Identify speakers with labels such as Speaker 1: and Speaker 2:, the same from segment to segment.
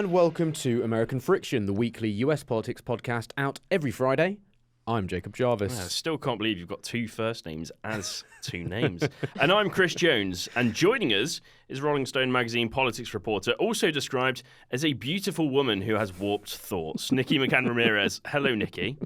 Speaker 1: and welcome to American Friction, the weekly US politics podcast out every Friday. I'm Jacob Jarvis.
Speaker 2: I still can't believe you've got two first names as two names. And I'm Chris Jones, and joining us is Rolling Stone magazine politics reporter, also described as a beautiful woman who has warped thoughts, Nikki McCann-Ramirez. Hello, Nikki.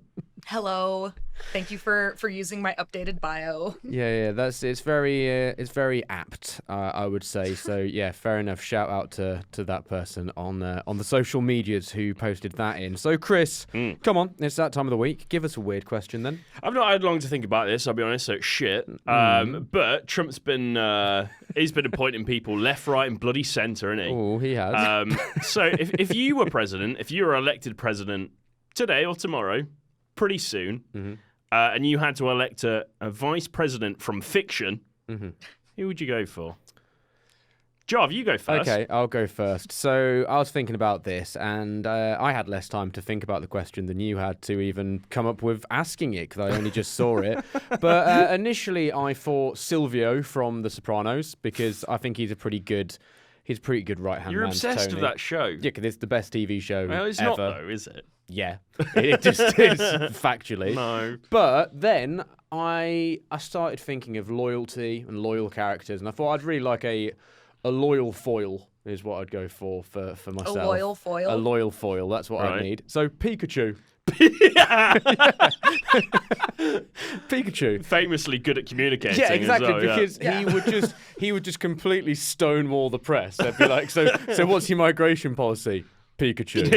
Speaker 3: Hello. Thank you for using my updated bio.
Speaker 1: Yeah, it's very apt, I would say. So yeah, fair enough. Shout out to that person on the social medias who posted that in. So Chris, come on, it's that time of the week. Give us a weird question then.
Speaker 2: I've not had long to think about this, I'll be honest, so it's shit. But Trump's been he's been appointing people left, right, and bloody centre, isn't he?
Speaker 1: Oh, he has.
Speaker 2: So if you were president, if you were elected president today or tomorrow, pretty soon, and you had to elect a vice president from fiction, who would you go for? Jav, you go first.
Speaker 1: Okay, I'll go first. So I was thinking about this, and I had less time to think about the question than you had to even come up with asking it, because I only just saw it. But initially, I thought Silvio from The Sopranos, because I think he's a pretty good right-hand man.
Speaker 2: You're obsessed with that show.
Speaker 1: Yeah, because it's the best TV show
Speaker 2: Well, it's
Speaker 1: ever.
Speaker 2: not, though, is it?
Speaker 1: Yeah, it just is, factually.
Speaker 2: No.
Speaker 1: But then I started thinking of loyalty and loyal characters, and I thought I'd really like a loyal foil is what I'd go for myself.
Speaker 3: A loyal foil?
Speaker 1: A loyal foil, that's what I need. So Pikachu. Pikachu.
Speaker 2: Famously good at communicating.
Speaker 1: Yeah, exactly,
Speaker 2: as well,
Speaker 1: because he would just completely stonewall the press. They'd be like, so what's your migration policy? Pikachu.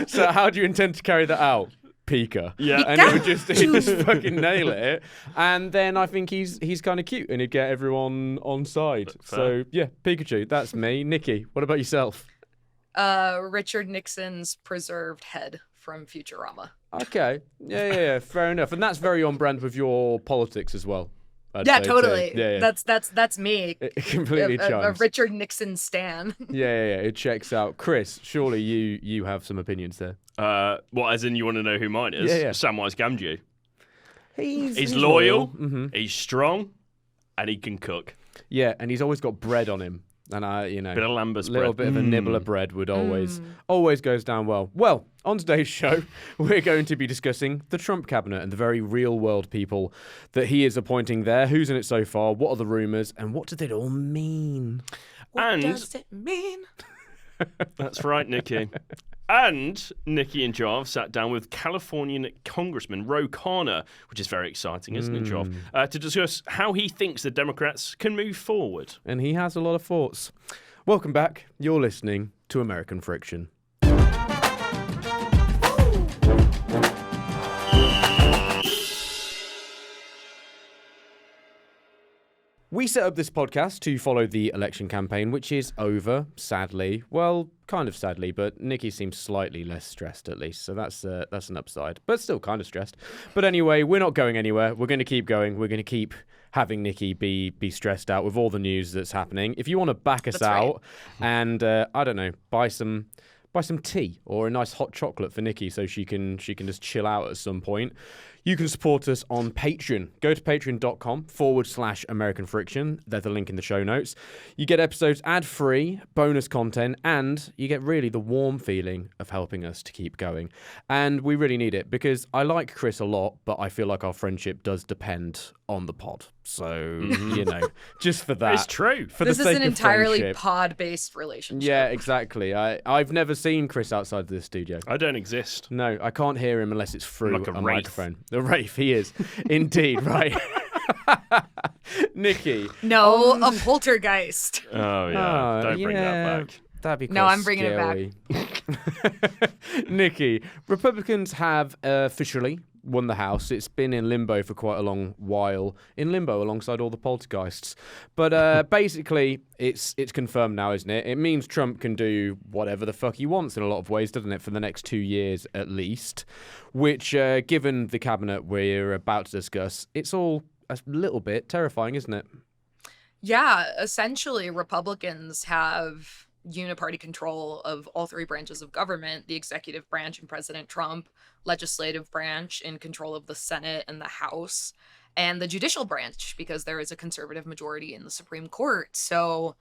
Speaker 1: So how do you intend to carry that out? Pika.
Speaker 2: Yeah.
Speaker 1: And he'd just fucking nail it. And then I think he's kind of cute and he'd get everyone on side.
Speaker 2: Fair.
Speaker 1: So yeah, Pikachu, that's me. Nikki, what about yourself?
Speaker 3: Richard Nixon's preserved head from Futurama.
Speaker 1: Okay. Yeah, fair enough. And that's very on brand with your politics as well. I'd
Speaker 3: Yeah,
Speaker 1: say,
Speaker 3: totally.
Speaker 1: too. Yeah.
Speaker 3: That's me.
Speaker 1: It completely
Speaker 3: a
Speaker 1: chimes.
Speaker 3: Richard Nixon stan.
Speaker 1: Yeah, it checks out. Chris, surely you have some opinions there.
Speaker 2: What, as in you want to know who mine is?
Speaker 1: Yeah.
Speaker 2: Samwise Gamgee.
Speaker 1: He's
Speaker 2: loyal,
Speaker 1: Mm-hmm.
Speaker 2: he's strong, and he can cook.
Speaker 1: Yeah, and he's always got bread on him. And
Speaker 2: Bit of Lambus
Speaker 1: little
Speaker 2: bread.
Speaker 1: bit of a nibble of bread would always goes down well. Well, on today's show, we're going to be discussing the Trump cabinet and the very real world people that he is appointing there. Who's in it so far? What are the rumors? And what does it all mean?
Speaker 3: What does it mean?
Speaker 2: That's right, Nikki. And Nikki and Jav sat down with Californian Congressman Ro Khanna, which is very exciting, isn't it, Jav? To discuss how he thinks the Democrats can move forward.
Speaker 1: And he has a lot of thoughts. Welcome back. You're listening to American Friction. We set up this podcast to follow the election campaign, which is over, sadly. Well, kind of sadly, but Nikki seems slightly less stressed at least, so that's an upside, but still kind of stressed. But anyway, we're not going anywhere. We're going to keep going. We're going to keep having Nikki be stressed out with all the news that's happening. If you want to back us out and, I don't know, buy some tea or a nice hot chocolate for Nikki so she can just chill out at some point, you can support us on Patreon. Go to patreon.com/American Friction. There's a link in the show notes. You get episodes ad-free, bonus content, and you get really the warm feeling of helping us to keep going. And we really need it because I like Chris a lot, but I feel like our friendship does depend on the pod. So, just for that.
Speaker 2: It's true.
Speaker 1: For
Speaker 3: This
Speaker 1: the
Speaker 3: is
Speaker 1: sake
Speaker 3: an
Speaker 1: of
Speaker 3: entirely
Speaker 1: friendship.
Speaker 3: pod-based relationship.
Speaker 1: Yeah, exactly. I've never seen Chris outside of this studio.
Speaker 2: I don't exist.
Speaker 1: No, I can't hear him unless it's through
Speaker 2: Like a wraith.
Speaker 1: microphone. The wraith, he is. Indeed, right. Nikki.
Speaker 3: No, a poltergeist.
Speaker 2: Oh, yeah. Don't bring that back.
Speaker 1: That'd be quite
Speaker 3: No, I'm bringing it
Speaker 1: back. Nikki, Republicans have officially won the House. It's been in limbo for quite a long while, in limbo alongside all the poltergeists. But basically, it's confirmed now, isn't it? It means Trump can do whatever the fuck he wants in a lot of ways, doesn't it, for the next 2 years at least, which, given the cabinet we're about to discuss, it's all a little bit terrifying, isn't it?
Speaker 3: Yeah, essentially, Republicans have uniparty control of all three branches of government, the executive branch and President Trump, legislative branch in control of the Senate and the House, and the judicial branch because there is a conservative majority in the Supreme Court. So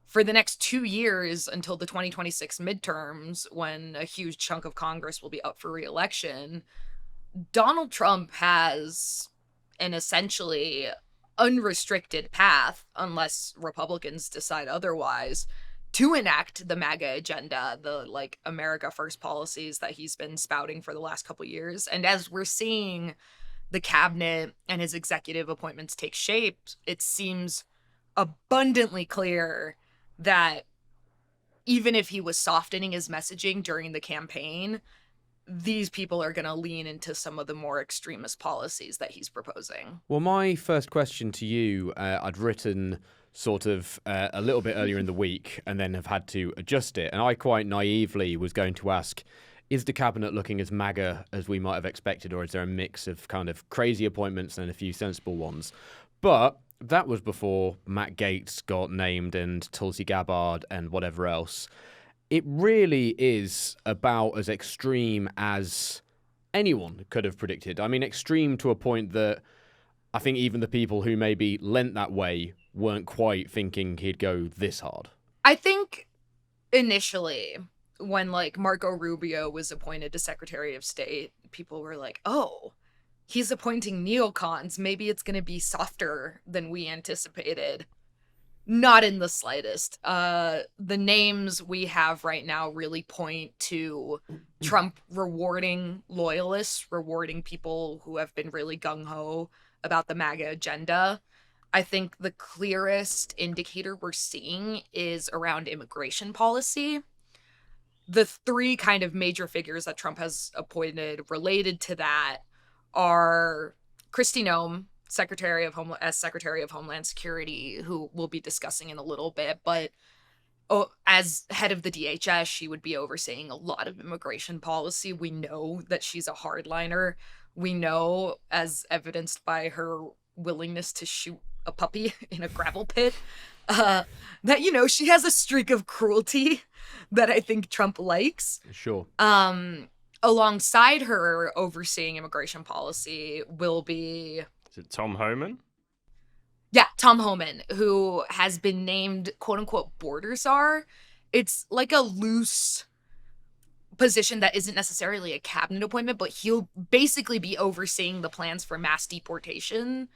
Speaker 3: for the next 2 years until the 2026 midterms, when a huge chunk of Congress will be up for re-election, Donald Trump has an essentially unrestricted path, unless Republicans decide otherwise, to enact the MAGA agenda, the like America First policies that he's been spouting for the last couple years. And as we're seeing the cabinet and his executive appointments take shape, it seems abundantly clear that even if he was softening his messaging during the campaign, these people are going to lean into some of the more extremist policies that he's proposing.
Speaker 1: Well, my first question to you, I'd written sort of a little bit earlier in the week and then have had to adjust it. And I quite naively was going to ask, is the cabinet looking as MAGA as we might have expected, or is there a mix of kind of crazy appointments and a few sensible ones? But that was before Matt Gaetz got named and Tulsi Gabbard and whatever else. It really is about as extreme as anyone could have predicted. I mean, extreme to a point that I think even the people who maybe leant that way weren't quite thinking he'd go this hard.
Speaker 3: I think initially, when like Marco Rubio was appointed to Secretary of State, people were like, oh, he's appointing neocons. Maybe it's going to be softer than we anticipated. Not in the slightest. The names we have right now really point to Trump rewarding loyalists, rewarding people who have been really gung-ho about the MAGA agenda. I think the clearest indicator we're seeing is around immigration policy. The three kind of major figures that Trump has appointed related to that are Kristi Noem, Secretary of Homeland Security, who we'll be discussing in a little bit, but as head of the DHS, she would be overseeing a lot of immigration policy. We know that she's a hardliner. We know, as evidenced by her willingness to shoot a puppy in a gravel pit, that, you know, she has a streak of cruelty that I think Trump likes.
Speaker 1: Sure.
Speaker 3: Alongside her overseeing immigration policy will be...
Speaker 2: Is it Tom Homan?
Speaker 3: Yeah, Tom Homan, who has been named quote-unquote border czar. It's like a loose position that isn't necessarily a cabinet appointment, but he'll basically be overseeing the plans for mass deportation.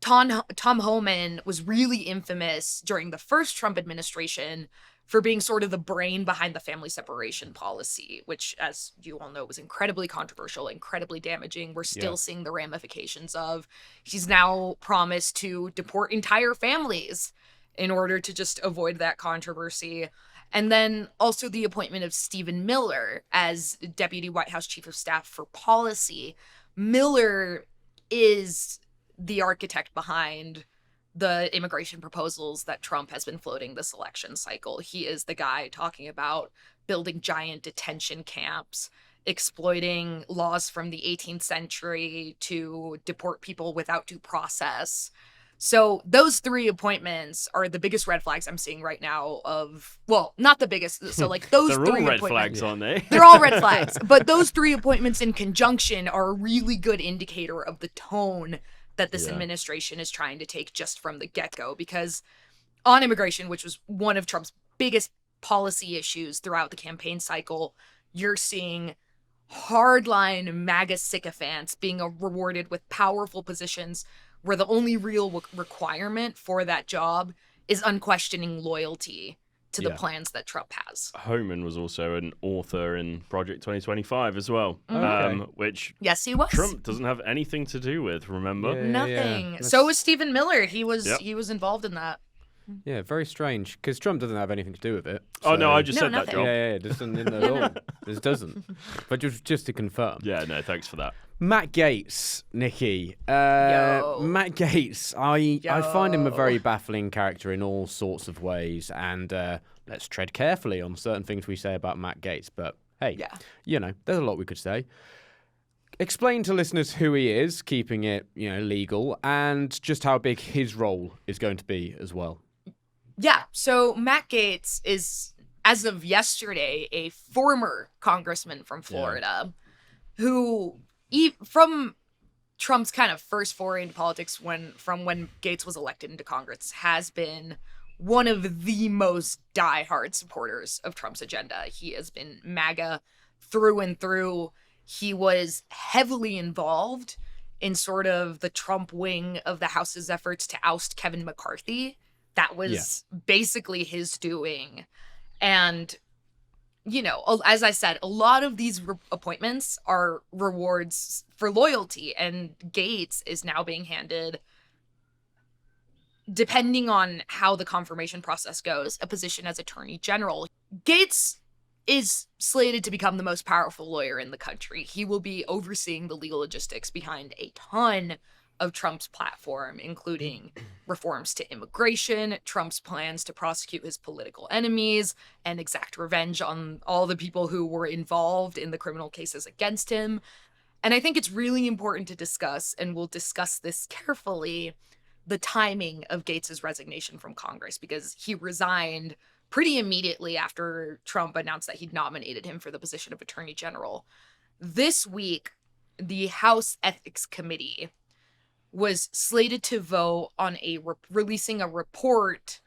Speaker 3: Tom Homan was really infamous during the first Trump administration for being sort of the brain behind the family separation policy, which, as you all know, was incredibly controversial, incredibly damaging. We're still seeing the ramifications of. He's now promised to deport entire families in order to just avoid that controversy. And then also the appointment of Stephen Miller as Deputy White House Chief of Staff for Policy. Miller is the architect behind the immigration proposals that Trump has been floating this election cycle. He is the guy talking about building giant detention camps, exploiting laws from the 18th century to deport people without due process. So those three appointments are the biggest red flags I'm seeing right now of, well, not the biggest. So like those
Speaker 2: They're
Speaker 3: three
Speaker 2: all red
Speaker 3: appointments,
Speaker 2: flags, aren't they?
Speaker 3: They're all red flags. But those three appointments in conjunction are a really good indicator of the tone that this administration is trying to take just from the get-go. Because on immigration, which was one of Trump's biggest policy issues throughout the campaign cycle, you're seeing hardline MAGA sycophants being rewarded with powerful positions where the only real requirement for that job is unquestioning loyalty to the plans that Trump has.
Speaker 2: Homan was also an author in Project 2025 as well, which
Speaker 3: yes, he was.
Speaker 2: Trump doesn't have anything to do with, remember?
Speaker 3: Nothing.
Speaker 1: Yeah.
Speaker 3: So was Stephen Miller. He was involved in that.
Speaker 1: Yeah, very strange, because Trump doesn't have anything to do with it.
Speaker 2: Oh, no, I just said
Speaker 3: nothing.
Speaker 2: that, John.
Speaker 1: Yeah, it doesn't at all. It doesn't. But just to confirm.
Speaker 2: Yeah, no, thanks for that.
Speaker 1: Matt Gaetz, Nikki.
Speaker 3: Yo.
Speaker 1: Matt Gaetz, I find him a very baffling character in all sorts of ways, and let's tread carefully on certain things we say about Matt Gaetz. But hey, you know, there's a lot we could say. Explain to listeners who he is, keeping it, you know, legal, and just how big his role is going to be as well.
Speaker 3: Yeah, so Matt Gaetz is, as of yesterday, a former congressman from Florida who, from Trump's kind of first foray into politics when Gaetz was elected into Congress, has been one of the most diehard supporters of Trump's agenda. He has been MAGA through and through. He was heavily involved in sort of the Trump wing of the House's efforts to oust Kevin McCarthy. That was basically his doing. And, you know, as I said, a lot of these appointments are rewards for loyalty. And Gaetz is now being handed, depending on how the confirmation process goes, a position as Attorney General. Gaetz is slated to become the most powerful lawyer in the country. He will be overseeing the legal logistics behind a ton of Trump's platform, including reforms to immigration, Trump's plans to prosecute his political enemies, and exact revenge on all the people who were involved in the criminal cases against him. And I think it's really important to discuss, and we'll discuss this carefully, the timing of Gaetz's resignation from Congress, because he resigned pretty immediately after Trump announced that he'd nominated him for the position of Attorney General. This week, the House Ethics Committee was slated to vote on releasing a report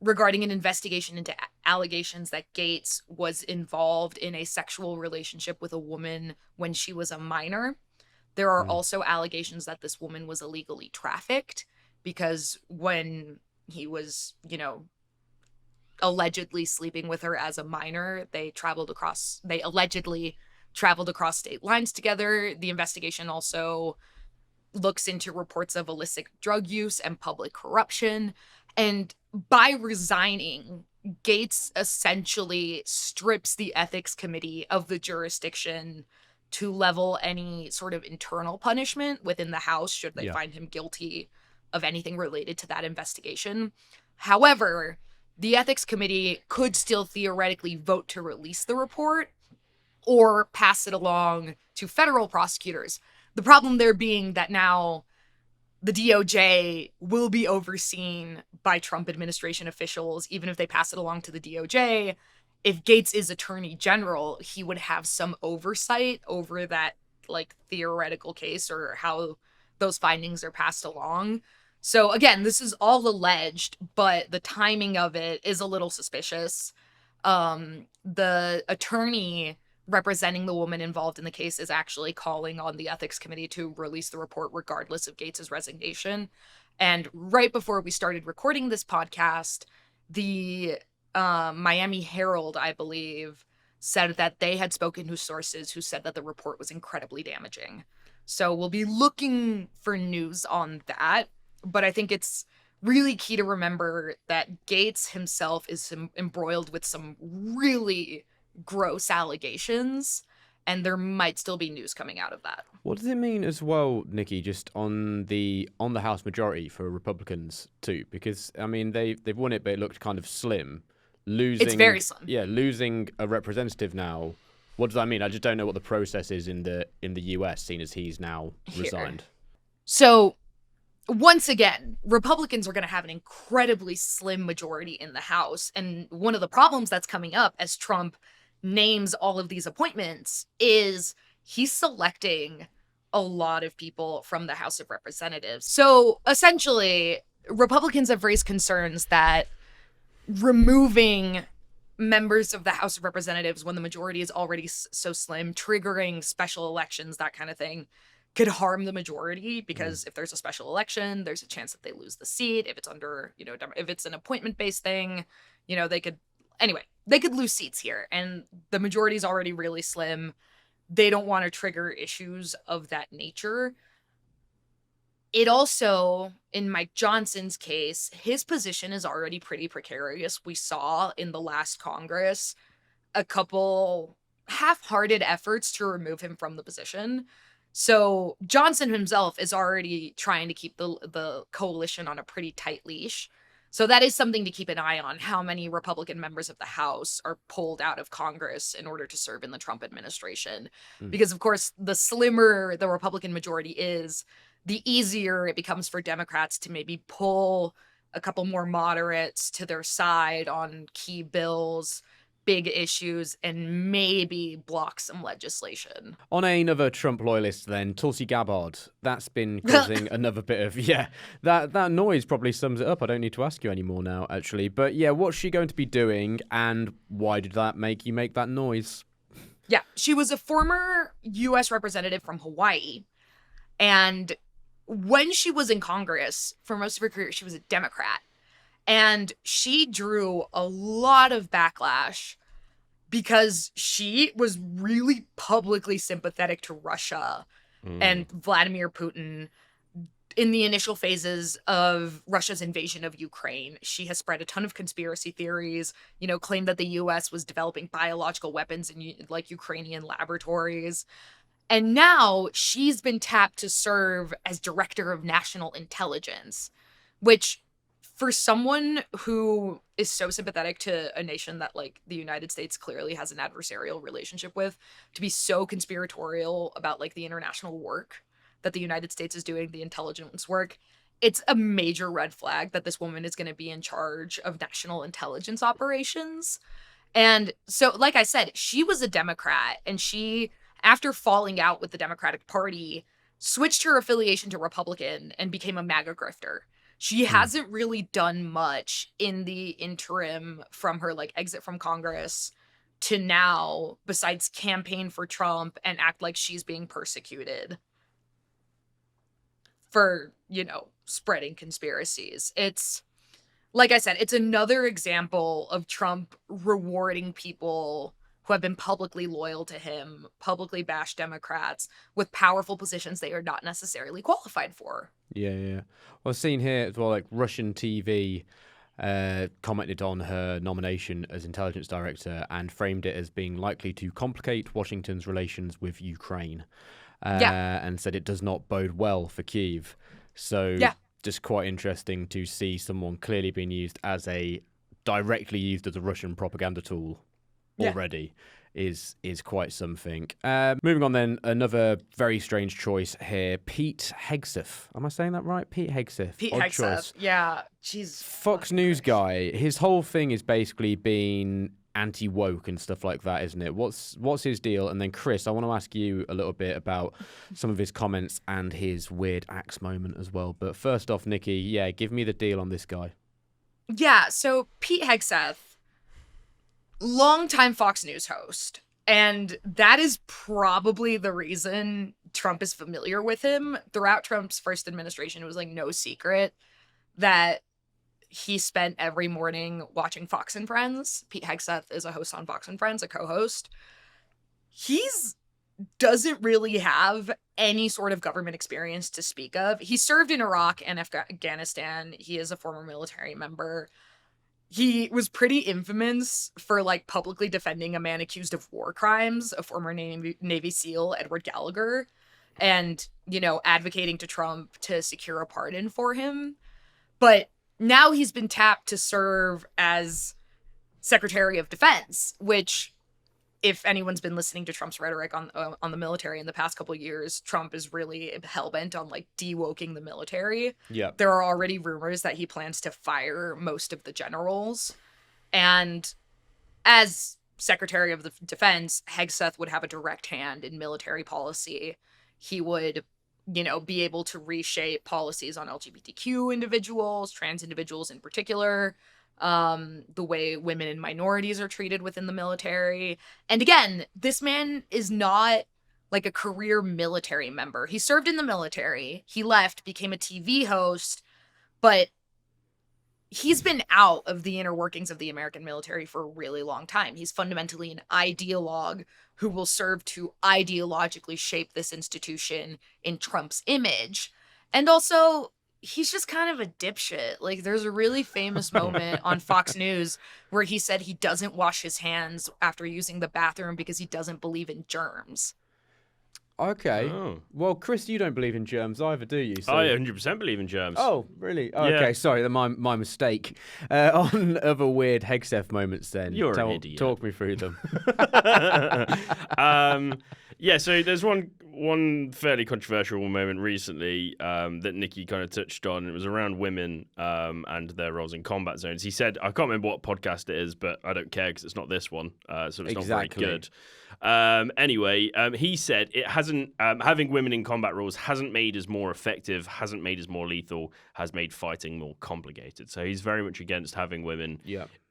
Speaker 3: regarding an investigation into allegations that Gaetz was involved in a sexual relationship with a woman when she was a minor. There are also allegations that this woman was illegally trafficked, because when he was, you know, allegedly sleeping with her as a minor, they allegedly traveled across state lines together. The investigation also looks into reports of illicit drug use and public corruption. And by resigning, Gaetz essentially strips the ethics committee of the jurisdiction to level any sort of internal punishment within the House should they find him guilty of anything related to that investigation. However, the ethics committee could still theoretically vote to release the report or pass it along to federal prosecutors. The problem there being that now the DOJ will be overseen by Trump administration officials, even if they pass it along to the DOJ. If Gaetz is Attorney General, he would have some oversight over that, like, theoretical case or how those findings are passed along. So again, this is all alleged, but the timing of it is a little suspicious. The attorney representing the woman involved in the case is actually calling on the ethics committee to release the report regardless of Gaetz's resignation. And right before we started recording this podcast, the Miami Herald, I believe, said that they had spoken to sources who said that the report was incredibly damaging. So we'll be looking for news on that. But I think it's really key to remember that Gaetz himself is embroiled with some really gross allegations, and there might still be news coming out of that.
Speaker 1: What does it mean as well, Nikki, just on the House majority for Republicans too? Because I mean they've won it, but it looked kind of slim. It's very slim. Yeah, losing a representative now. What does that mean? I just don't know what the process is in the US, seeing as he's now resigned.
Speaker 3: So once again, Republicans are going to have an incredibly slim majority in the House. And one of the problems that's coming up as Trump names all of these appointments is he's selecting a lot of people from the House of Representatives. So essentially, Republicans have raised concerns that removing members of the House of Representatives when the majority is already so slim, triggering special elections, that kind of thing, could harm the majority, because if there's a special election, there's a chance that they lose the seat. If it's under, you know, if it's an appointment-based thing, you know, they could lose seats here. And the majority is already really slim. They don't want to trigger issues of that nature. It also, in Mike Johnson's case, his position is already pretty precarious. We saw in the last Congress a couple half-hearted efforts to remove him from the position. So Johnson himself is already trying to keep the coalition on a pretty tight leash. So that is something to keep an eye on, how many Republican members of the House are pulled out of Congress in order to serve in the Trump administration. Because, of course, the slimmer the Republican majority is, the easier it becomes for Democrats to maybe pull a couple more moderates to their side on key bills big issues and maybe block some legislation.
Speaker 1: On another Trump loyalist then, Tulsi Gabbard. That's been causing another bit of, that noise probably sums it up. I don't need to ask you anymore now, actually. But yeah, what's she going to be doing, and why did that make you make that noise?
Speaker 3: Yeah, she was a former U.S. representative from Hawaii, and when she was in Congress, for most of her career, she was a Democrat. And she drew a lot of backlash because she was really publicly sympathetic to Russia and Vladimir Putin in the initial phases of Russia's invasion of Ukraine. She has spread a ton of conspiracy theories, claimed that the U.S. was developing biological weapons in Ukrainian laboratories. And now she's been tapped to serve as director of national intelligence, which for someone who is so sympathetic to a nation that the United States clearly has an adversarial relationship with, to be so conspiratorial about the international work that the United States is doing, the intelligence work, it's a major red flag that this woman is going to be in charge of national intelligence operations. And so, like I said, she was a Democrat, and she, after falling out with the Democratic Party, switched her affiliation to Republican and became a MAGA grifter. She hasn't really done much in the interim from her exit from Congress to now, besides campaign for Trump and act like she's being persecuted for, spreading conspiracies. It's, like I said, it's another example of Trump rewarding people who have been publicly loyal to him, publicly bash Democrats with powerful positions they are not necessarily qualified for.
Speaker 1: Yeah. Well, I've seen here as well, Russian TV commented on her nomination as intelligence director and framed it as being likely to complicate Washington's relations with Ukraine. And said it does not bode well for Kyiv. So just quite interesting to see someone clearly being directly used as a Russian propaganda tool already is quite something. Moving on then, another very strange choice here. Pete Hegseth. Am I saying that right? Pete Hegseth.
Speaker 3: Pete
Speaker 1: Odd
Speaker 3: Hegseth.
Speaker 1: Choice.
Speaker 3: Yeah. Jeez.
Speaker 1: Fox News guy. His whole thing is basically being anti-woke and stuff like that, isn't it? What's his deal? And then Chris, I want to ask you a little bit about some of his comments and his weird axe moment as well. But first off, Nikki, give me the deal on this guy.
Speaker 3: Yeah, so Pete Hegseth, longtime Fox News host, and that is probably the reason Trump is familiar with him. Throughout Trump's first administration, it was no secret that he spent every morning watching Fox and Friends. Pete Hegseth is a host on Fox and Friends, a co-host. He's doesn't really have any sort of government experience to speak of. He served in Iraq and Afghanistan. He is a former military member. He was pretty infamous for publicly defending a man accused of war crimes, a former Navy SEAL, Edward Gallagher, and, advocating to Trump to secure a pardon for him. But now he's been tapped to serve as Secretary of Defense, which, if anyone's been listening to Trump's rhetoric on the military in the past couple of years, Trump is really hell-bent on de-woking the military.
Speaker 1: Yeah.
Speaker 3: There are already rumors that he plans to fire most of the generals. And as Secretary of the Defense, Hegseth would have a direct hand in military policy. He would, be able to reshape policies on LGBTQ individuals, trans individuals in particular, the way women and minorities are treated within the military. And again, this man is not a career military member. He served in the military. He left, became a TV host, but he's been out of the inner workings of the American military for a really long time. He's fundamentally an ideologue who will serve to ideologically shape this institution in Trump's image. And also, he's just kind of a dipshit. There's a really famous moment on Fox News where he said he doesn't wash his hands after using the bathroom because he doesn't believe in germs.
Speaker 1: Okay.
Speaker 2: Oh.
Speaker 1: Well, Chris, you don't believe in germs either, do you? So...
Speaker 2: I 100% believe in germs.
Speaker 1: Oh, really? Oh,
Speaker 2: Yeah.
Speaker 1: okay, sorry, my mistake. On other weird Hegseth moments then.
Speaker 2: You're an idiot.
Speaker 1: Talk me through them.
Speaker 2: Yeah, so there's one fairly controversial moment recently that Nikki kind of touched on. It was around women and their roles in combat zones. He said, I can't remember what podcast it is, but I don't care because it's not this one, so it's not very good. Anyway, he said it hasn't having women in combat roles hasn't made us more effective, hasn't made us more lethal, has made fighting more complicated. So he's very much against having women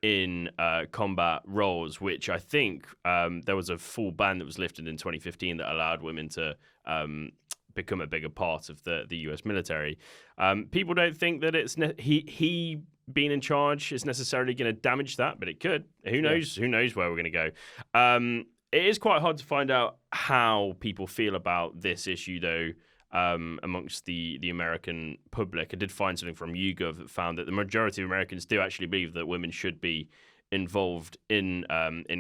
Speaker 2: in combat roles, which I think there was a full ban that was lifted in 2015 that allowed women to become a bigger part of the US military. People don't think that it's he being in charge is necessarily going to damage that, but it could. Who knows? Who knows where we're going to go? It is quite hard to find out how people feel about this issue, though, amongst the American public. I did find something from YouGov that found that the majority of Americans do actually believe that women should be involved in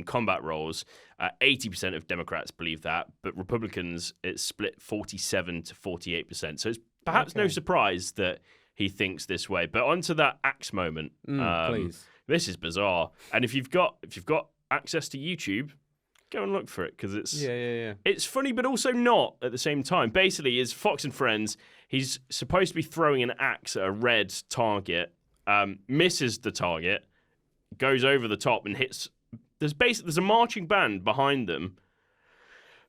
Speaker 2: combat roles. 80% of Democrats believe that, but Republicans, it's split 47 to 48%. So it's perhaps no surprise that he thinks this way. But onto that axe moment.
Speaker 1: Please.
Speaker 2: This is bizarre. And if you've got access to YouTube, go and look for it, because it's it's funny, but also not at the same time. Basically, is Fox and Friends. He's supposed to be throwing an axe at a red target, misses the target, goes over the top and hits. There's a marching band behind them.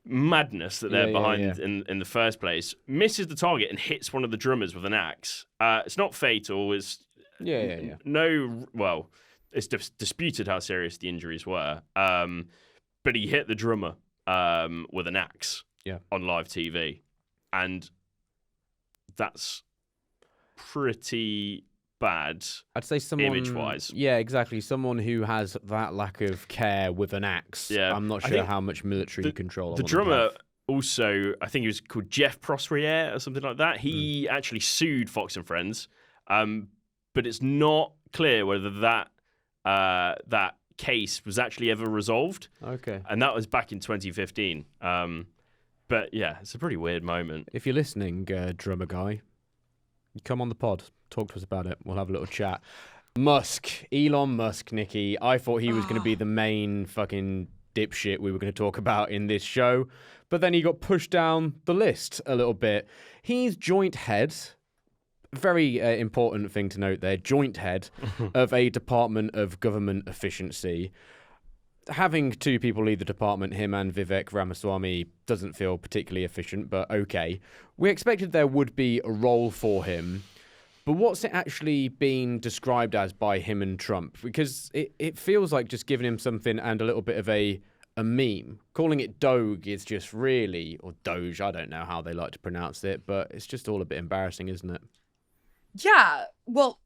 Speaker 2: Madness that they're behind in the first place. Misses the target and hits one of the drummers with an axe. It's not fatal. It's no. Well, it's disputed how serious the injuries were. But he hit the drummer with an axe on live TV. And that's pretty bad.
Speaker 1: I'd say someone
Speaker 2: image-wise.
Speaker 1: Yeah, exactly. Someone who has that lack of care with an axe. Yeah. I'm not sure how much military control.
Speaker 2: The drummer also, I think he was called Jeff Prosriere or something like that. He actually sued Fox and Friends, but it's not clear whether that case was actually ever resolved. Okay. And that was back in 2015. But yeah, it's a pretty weird moment.
Speaker 1: If you're listening, drummer guy, come on the pod. Talk to us about it. We'll have a little chat. Elon Musk, Nikki. I thought he was going to be the main fucking dipshit we were going to talk about in this show. But then he got pushed down the list a little bit. He's joint head. Very important thing to note there. Joint head of a Department of Government Efficiency. Having two people lead the department, him and Vivek Ramaswamy, doesn't feel particularly efficient, but okay. We expected there would be a role for him. But what's it actually being described as by him and Trump? Because it feels like just giving him something and a little bit of a meme. Calling it Doge is just really, or Doge, I don't know how they like to pronounce it, but it's just all a bit embarrassing, isn't it?
Speaker 3: Yeah, well,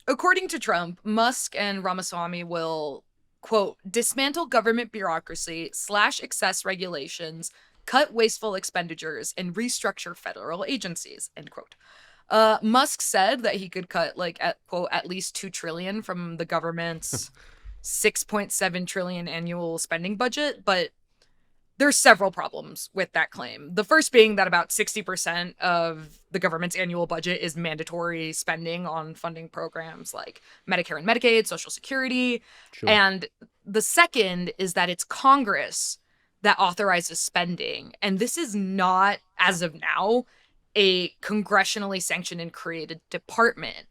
Speaker 3: according to Trump, Musk and Ramaswamy will, quote, dismantle government bureaucracy, slash excess regulations, cut wasteful expenditures, and restructure federal agencies, end quote. Musk said that he could cut, at least $2 trillion from the government's $6.7 trillion annual spending budget, but there's several problems with that claim. The first being that about 60% of the government's annual budget is mandatory spending on funding programs like Medicare and Medicaid, Social Security. Sure. And the second is that it's Congress that authorizes spending. And this is not, as of now, a congressionally sanctioned and created department.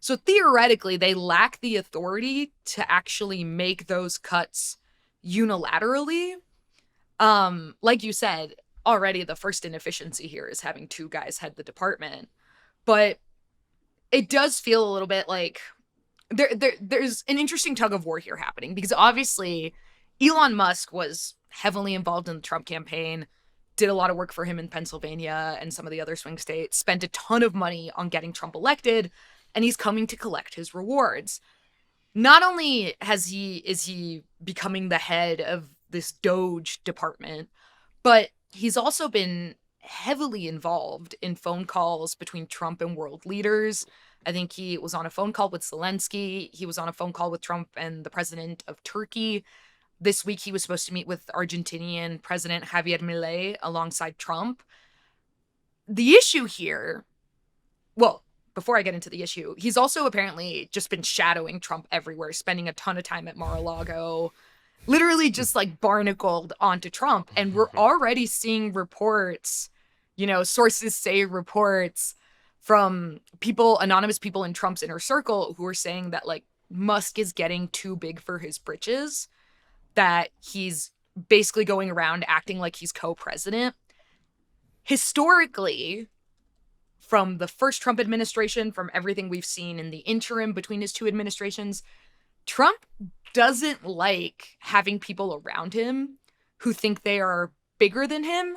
Speaker 3: So theoretically, they lack the authority to actually make those cuts unilaterally. Like you said, already the first inefficiency here is having two guys head the department. But it does feel a little bit like there's an interesting tug of war here happening, because obviously Elon Musk was heavily involved in the Trump campaign, did a lot of work for him in Pennsylvania and some of the other swing states, spent a ton of money on getting Trump elected, and he's coming to collect his rewards. Not only is he becoming the head of this Doge department, but he's also been heavily involved in phone calls between Trump and world leaders. I think he was on a phone call with Zelensky. He was on a phone call with Trump and the president of Turkey. This week, he was supposed to meet with Argentinian President Javier Milei alongside Trump. The issue here, well, before I get into the issue, he's also apparently just been shadowing Trump everywhere, spending a ton of time at Mar-a-Lago. literally just like barnacled onto Trump. And we're already seeing reports, sources say reports from people, anonymous people in Trump's inner circle who are saying that like Musk is getting too big for his britches, that he's basically going around acting like he's co-president. Historically, from the first Trump administration, from everything we've seen in the interim between his two administrations, Trump doesn't like having people around him who think they are bigger than him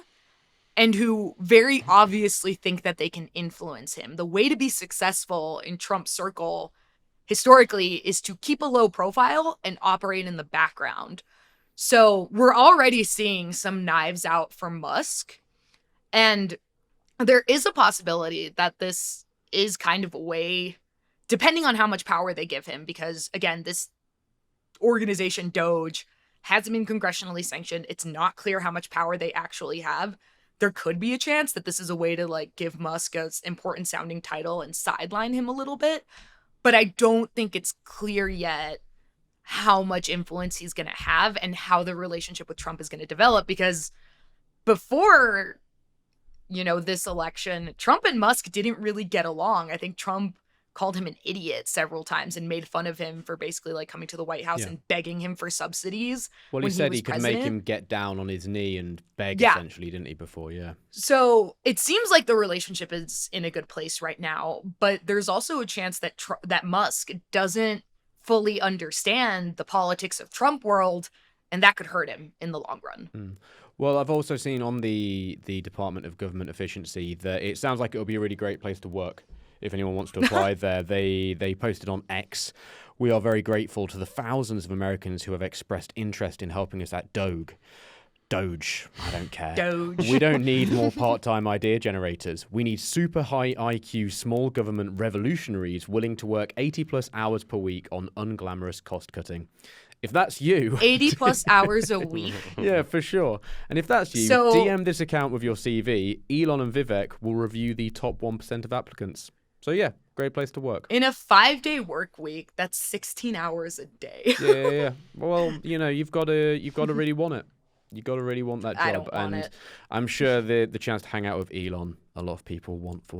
Speaker 3: and who very obviously think that they can influence him. The way to be successful in Trump's circle historically is to keep a low profile and operate in the background. So we're already seeing some knives out from Musk. And there is a possibility that this is kind of a way, depending on how much power they give him, because again, this organization, Doge, hasn't been congressionally sanctioned. It's not clear how much power they actually have. There could be a chance that this is a way to like give Musk an important sounding title and sideline him a little bit. But I don't think it's clear yet how much influence he's going to have and how the relationship with Trump is going to develop, because before, this election, Trump and Musk didn't really get along. I think Trump called him an idiot several times and made fun of him for basically like coming to the White House and begging him for subsidies.
Speaker 1: Well, he said he could make him get down on his knee and beg, essentially, didn't he, before? Yeah.
Speaker 3: So it seems like the relationship is in a good place right now, but there's also a chance that that Musk doesn't fully understand the politics of Trump world, and that could hurt him in the long run.
Speaker 1: Well, I've also seen on the Department of Government Efficiency that it sounds like it'll be a really great place to work. If anyone wants to apply there, they posted on X. We are very grateful to the thousands of Americans who have expressed interest in helping us at Doge. I don't care.
Speaker 3: Doge.
Speaker 1: We don't need more part-time idea generators. We need super high IQ small government revolutionaries willing to work 80 plus hours per week on unglamorous cost cutting. If that's you...
Speaker 3: 80 plus hours a week.
Speaker 1: Yeah, for sure. And if that's you, DM this account with your CV. Elon and Vivek will review the top 1% of applicants. So yeah, great place to work.
Speaker 3: In a 5-day work week, that's 16 hours a day.
Speaker 1: Yeah. Well, you've got to really want it. You got to really want that job.
Speaker 3: I don't want it.
Speaker 1: I'm sure the chance to hang out with Elon, a lot of people want for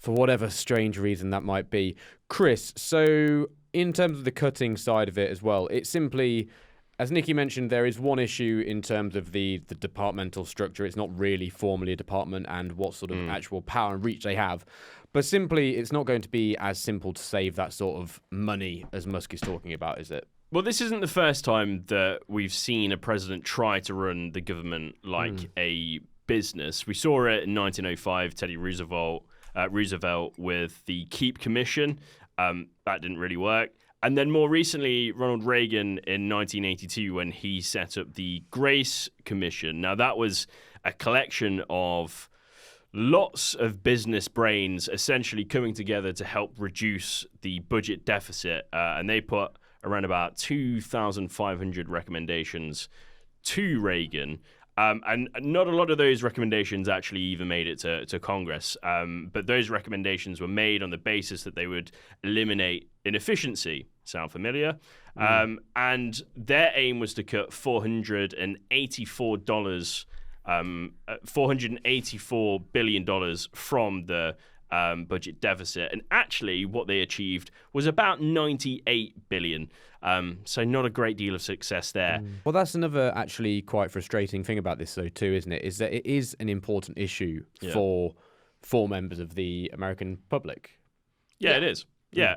Speaker 1: whatever strange reason that might be. Chris, so in terms of the cutting side of it as well, it's simply, as Nikki mentioned, there is one issue in terms of the departmental structure. It's not really formally a department and what sort of actual power and reach they have. But simply, it's not going to be as simple to save that sort of money as Musk is talking about, is it?
Speaker 2: Well, this isn't the first time that we've seen a president try to run the government like a business. We saw it in 1905, Teddy Roosevelt with the Keep Commission. That didn't really work. And then more recently, Ronald Reagan in 1982 when he set up the Grace Commission. Now, that was a collection of lots of business brains essentially coming together to help reduce the budget deficit. And they put around about 2,500 recommendations to Reagan. And not a lot of those recommendations actually even made it to Congress. But those recommendations were made on the basis that they would eliminate inefficiency. Sound familiar? And their aim was to cut $484 billion from the budget deficit. And actually what they achieved was about $98 billion. So not a great deal of success there.
Speaker 1: Well, that's another actually quite frustrating thing about this, though, too, isn't it? Is that it is an important issue for members of the American public.
Speaker 2: Yeah, it is. Yeah.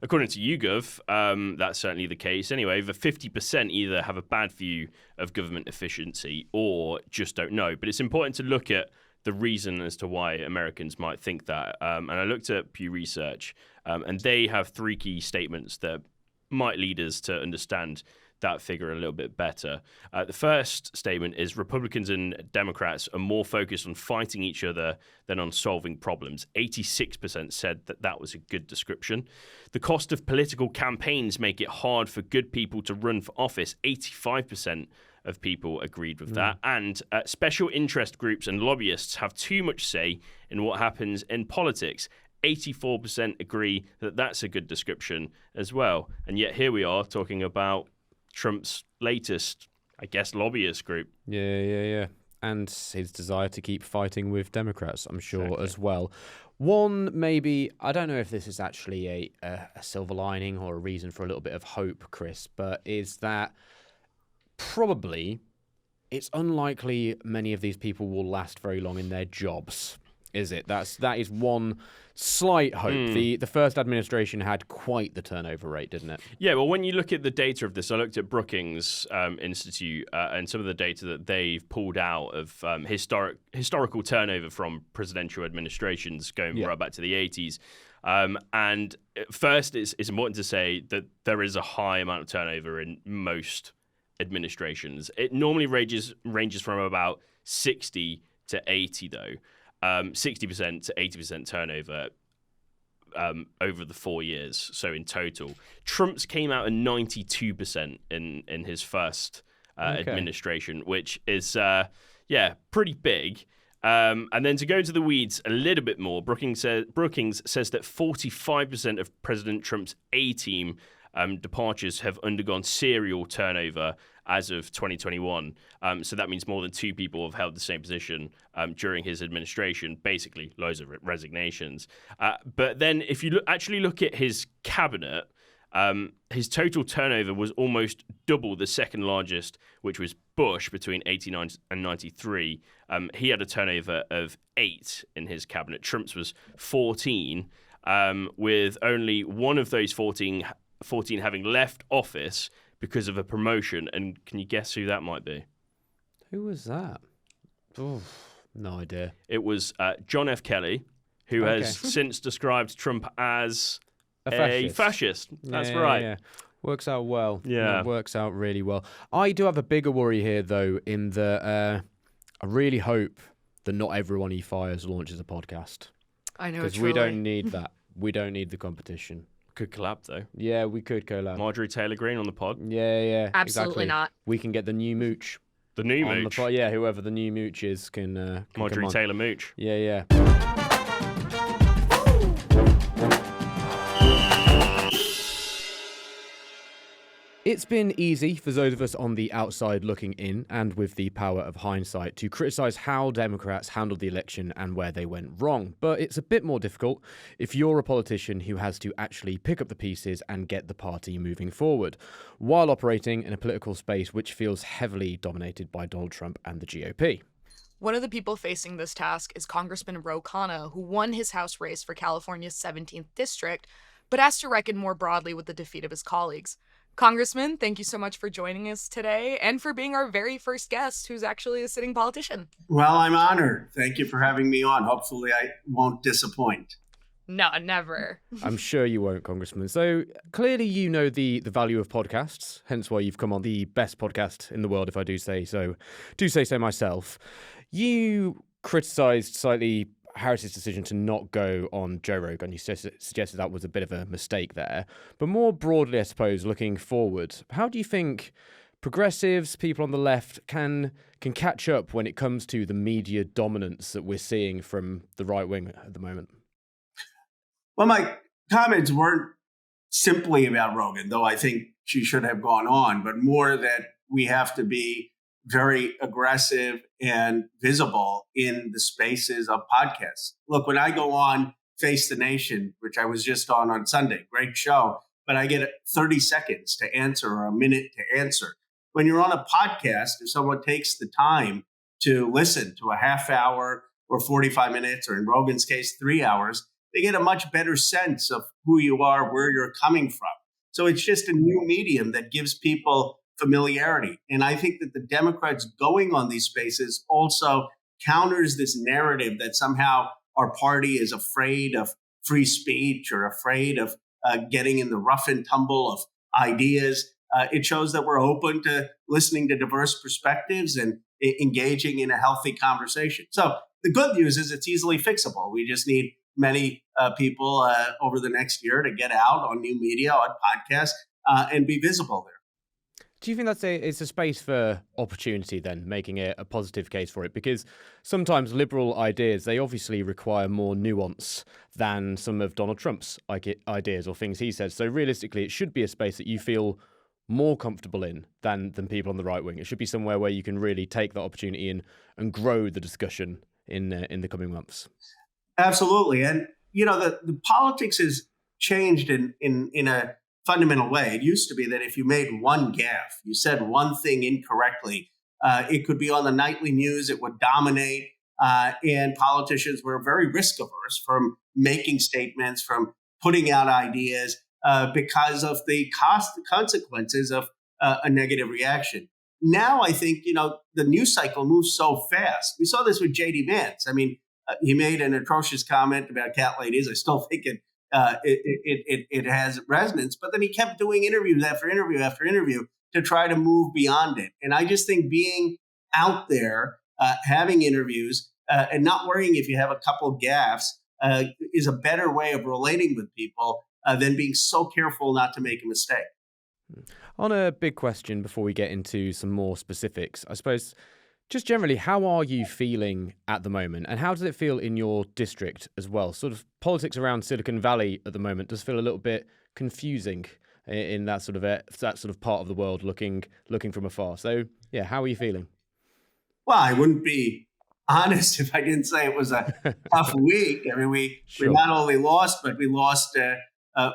Speaker 2: According to YouGov, that's certainly the case. Anyway, over 50% either have a bad view of government efficiency or just don't know. But it's important to look at the reason as to why Americans might think that. And I looked at Pew Research, and they have 3 key statements that might lead us to understand that figure a little bit better. The first statement is Republicans and Democrats are more focused on fighting each other than on solving problems. 86% said that was a good description. The cost of political campaigns make it hard for good people to run for office. 85% of people agreed with that. And special interest groups and lobbyists have too much say in what happens in politics. 84% agree that that's a good description as well. And yet here we are talking about Trump's latest, I guess, lobbyist group.
Speaker 1: Yeah. And his desire to keep fighting with Democrats, I'm sure,
Speaker 2: Exactly.
Speaker 1: as well. One, maybe, I don't know if this is actually a silver lining or a reason for a little bit of hope, Chris, but is that probably it's unlikely many of these people will last very long in their jobs, is it? That is one slight hope. The first administration had quite the turnover rate, didn't it?
Speaker 2: Yeah, well, when you look at the data of this, I looked at Brookings Institute and some of the data that they've pulled out of historical turnover from presidential administrations going right back to the 80s. And first, it's important to say that there is a high amount of turnover in most administrations. It normally ranges from about 60 to 80, though. 60% to 80% turnover over the 4 years, so in total. Trump's came out at 92% in his first administration, which is, pretty big. And then to go into the weeds a little bit more, Brookings says that 45% of President Trump's A-team departures have undergone serial turnover as of 2021. So that means more than 2 people have held the same position during his administration, basically loads of resignations. But then if you actually look at his cabinet, his total turnover was almost double the second largest, which was Bush between 89 and 93. He had a turnover of 8 in his cabinet. Trump's was 14, with only one of those 14 having left office because of a promotion. And can you guess who that might be?
Speaker 1: Who was that? Oh, no idea.
Speaker 2: It was John F. Kelly, who has since described Trump as a fascist. That's right.
Speaker 1: Yeah. Works out well.
Speaker 2: Yeah.
Speaker 1: It works out really well. I do have a bigger worry here, though, in that I really hope that not everyone he fires launches a podcast.
Speaker 3: I know,
Speaker 1: because we don't need that. We don't need the competition.
Speaker 2: Could collab, though.
Speaker 1: Yeah, we could collab.
Speaker 2: Marjorie Taylor Greene on the pod.
Speaker 1: Yeah.
Speaker 3: Absolutely
Speaker 1: exactly.
Speaker 3: not.
Speaker 1: We can get the new mooch.
Speaker 2: The new
Speaker 1: on
Speaker 2: mooch.
Speaker 1: The pod. Yeah, whoever the new mooch is can
Speaker 2: Marjorie
Speaker 1: come on.
Speaker 2: Taylor Mooch.
Speaker 1: Yeah. It's been easy for those of us on the outside looking in and with the power of hindsight to criticise how Democrats handled the election and where they went wrong. But it's a bit more difficult if you're a politician who has to actually pick up the pieces and get the party moving forward, while operating in a political space which feels heavily dominated by Donald Trump and the GOP.
Speaker 3: One of the people facing this task is Congressman Ro Khanna, who won his House race for California's 17th district, but has to reckon more broadly with the defeat of his colleagues. Congressman, thank you so much for joining us today and for being our very first guest who's actually a sitting politician.
Speaker 4: Well, I'm honored. Thank you for having me on. Hopefully I won't disappoint.
Speaker 3: No, never.
Speaker 1: I'm sure you won't, Congressman. So clearly you know the value of podcasts, hence why you've come on the best podcast in the world, if I do say so myself. You criticised slightly Harris's decision to not go on Joe Rogan. You suggested that was a bit of a mistake there. But more broadly, I suppose, looking forward, how do you think progressives, people on the left, can catch up when it comes to the media dominance that we're seeing from the right wing at the moment?
Speaker 4: Well, my comments weren't simply about Rogan, though I think she should have gone on, but more that we have to be very aggressive and visible in the spaces of podcasts. Look, when I go on Face the Nation, which I was just on Sunday, great show, but I get 30 seconds to answer or a minute to answer. When you're on a podcast, if someone takes the time to listen to a half hour or 45 minutes, or in Rogan's case, 3 hours, they get a much better sense of who you are, where you're coming from. So it's just a new medium that gives people familiarity. And I think that the Democrats going on these spaces also counters this narrative that somehow our party is afraid of free speech or afraid of getting in the rough and tumble of ideas. It shows that we're open to listening to diverse perspectives and engaging in a healthy conversation. So the good news is it's easily fixable. We just need many people over the next year to get out on new media, on podcasts, and be visible there.
Speaker 1: Do you think it's a space for opportunity then, making it a positive case for it? Because sometimes liberal ideas, they obviously require more nuance than some of Donald Trump's ideas or things he says. So realistically, it should be a space that you feel more comfortable in than people on the right wing? It should be somewhere where you can really take that opportunity and grow the discussion in the coming months.
Speaker 4: Absolutely. And, the politics has changed in a fundamental way. It used to be that if you made one gaffe, you said one thing incorrectly, it could be on the nightly news, it would dominate. And politicians were very risk averse from making statements, from putting out ideas because of the consequences of a negative reaction. Now, I think, the news cycle moves so fast. We saw this with J.D. Vance. I mean, he made an atrocious comment about cat ladies. I still think it has resonance, but then he kept doing interviews after interview after interview to try to move beyond it. And I just think being out there, having interviews, and not worrying if you have a couple gaffes is a better way of relating with people than being so careful not to make a mistake.
Speaker 1: On a big question before we get into some more specifics, I suppose, just generally, how are you feeling at the moment? And how does it feel in your district as well? Sort of politics around Silicon Valley at the moment does feel a little bit confusing in that sort of part of the world looking from afar. So, yeah, how are you feeling?
Speaker 4: Well, I wouldn't be honest if I didn't say it was a tough week. I mean, we not only lost, but we lost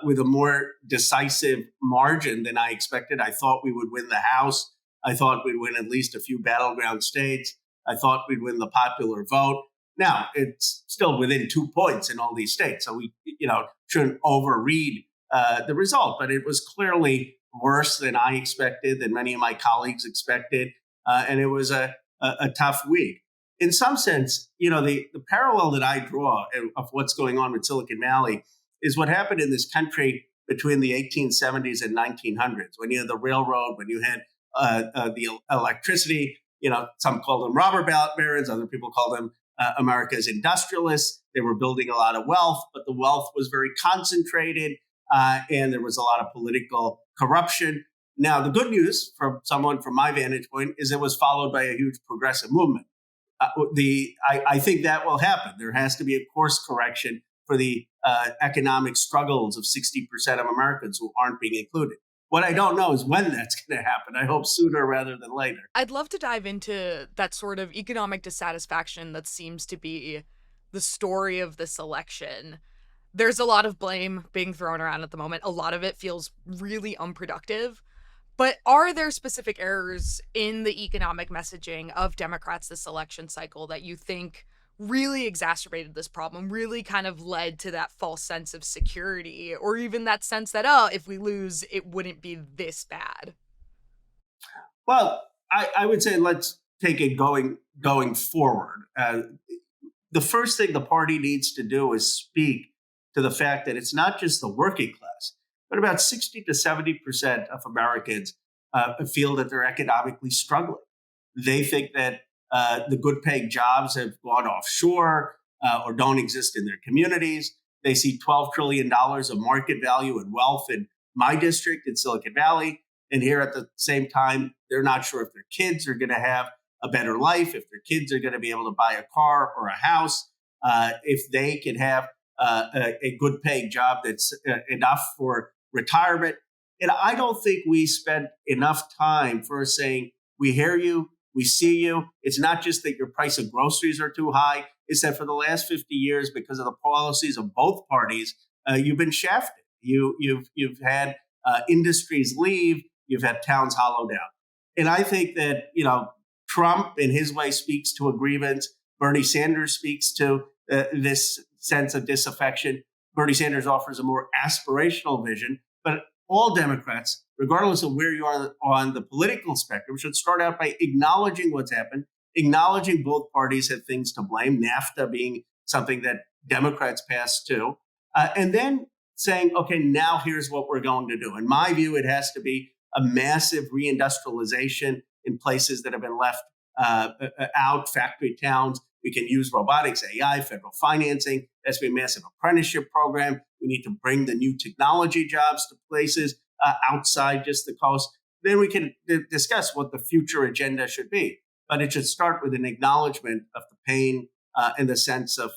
Speaker 4: with a more decisive margin than I expected. I thought we would win the House. I thought we'd win at least a few battleground states. I thought we'd win the popular vote. Now, it's still within 2 points in all these states, so we shouldn't overread the result. But it was clearly worse than I expected, than many of my colleagues expected, and it was a tough week. In some sense, the parallel that I draw of what's going on with Silicon Valley is what happened in this country between the 1870s and 1900s, when you had the railroad, when you had the electricity. Some call them robber barons, other people call them America's industrialists. They were building a lot of wealth, but the wealth was very concentrated, and there was a lot of political corruption. Now, the good news from someone from my vantage point is it was followed by a huge progressive movement. I think that will happen. There has to be a course correction for the economic struggles of 60% of Americans who aren't being included. What I don't know is when that's going to happen. I hope sooner rather than later.
Speaker 3: I'd love to dive into that sort of economic dissatisfaction that seems to be the story of this election. There's a lot of blame being thrown around at the moment. A lot of it feels really unproductive. But are there specific errors in the economic messaging of Democrats this election cycle that you think really exacerbated this problem, really kind of led to that false sense of security, or even that sense that, if we lose, it wouldn't be this bad?
Speaker 4: Well, I would say let's take it going forward. The first thing the party needs to do is speak to the fact that it's not just the working class, but about 60 to 70% of Americans feel that they're economically struggling. They think that the good paying jobs have gone offshore or don't exist in their communities. They see $12 trillion of market value and wealth in my district in Silicon Valley. And here at the same time, they're not sure if their kids are going to have a better life, if their kids are going to be able to buy a car or a house, if they can have a good paying job that's enough for retirement. And I don't think we spend enough time for saying, we hear you, we see you. It's not just that your price of groceries are too high. It's that for the last 50 years, because of the policies of both parties, you've been shafted. You've had industries leave. You've had towns hollowed out. And I think that, Trump in his way speaks to a grievance. Bernie Sanders speaks to this sense of disaffection. Bernie Sanders offers a more aspirational vision, but all Democrats, regardless of where you are on the political spectrum, should start out by acknowledging what's happened, acknowledging both parties have things to blame, NAFTA being something that Democrats passed too, and then saying, okay, now here's what we're going to do. In my view, it has to be a massive reindustrialization in places that have been left out, factory towns. We can use robotics, AI, federal financing. There has to be a massive apprenticeship program. We need to bring the new technology jobs to places outside just the coast. Then we can discuss what the future agenda should be. But it should start with an acknowledgement of the pain and the sense of